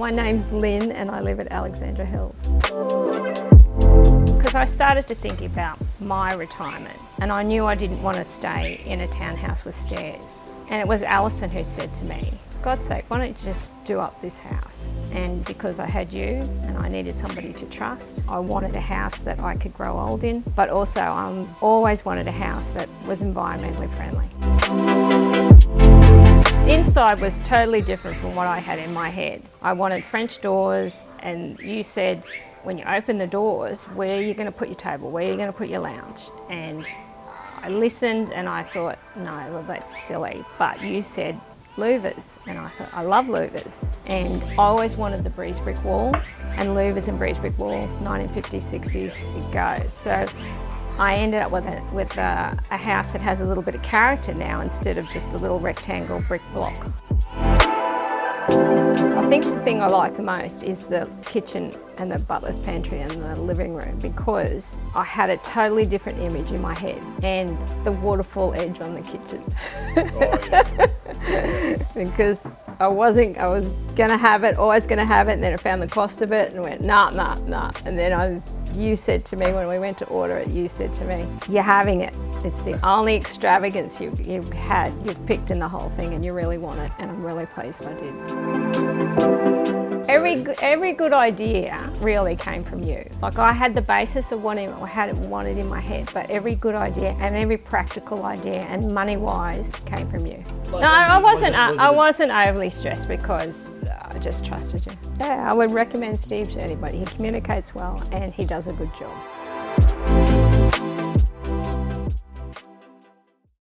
My name's Lynn and I live at Alexandra Hills. Because I started to think about my retirement and I knew I didn't want to stay in a townhouse with stairs. And it was Alison who said to me, God's sake, why don't you just do up this house? And because I had you and I needed somebody to trust, I wanted a house that I could grow old in, but also I always wanted a house that was environmentally friendly. Inside was totally different from what I had in my head. I wanted French doors, and you said, when you open the doors, where are you going to put your table? Where are you going to put your lounge? And I listened and I thought, no, well, that's silly. But you said louvers, and I thought, I love louvers. And I always wanted the breeze brick wall, and louvers and breeze brick wall, 1950s, 60s, it goes. So I ended up with a house that has a little bit of character now instead of just a little rectangle brick block. I think the thing I like the most is the kitchen and the butler's pantry and the living room, because I had a totally different image in my head, and the waterfall edge on the kitchen. Because I was gonna have it, always gonna have it, and then I found the cost of it and went, nah. And then you said to me when we went to order it, you said to me, you're having it. It's the only extravagance you've picked in the whole thing, and you really want it, and I'm really pleased I did. Every good idea really came from you. Like, I had the basis of what I wanted in my head, but every good idea and every practical idea and money-wise came from you. No, I wasn't overly stressed because I just trusted you. Yeah, I would recommend Steve to anybody. He communicates well and he does a good job.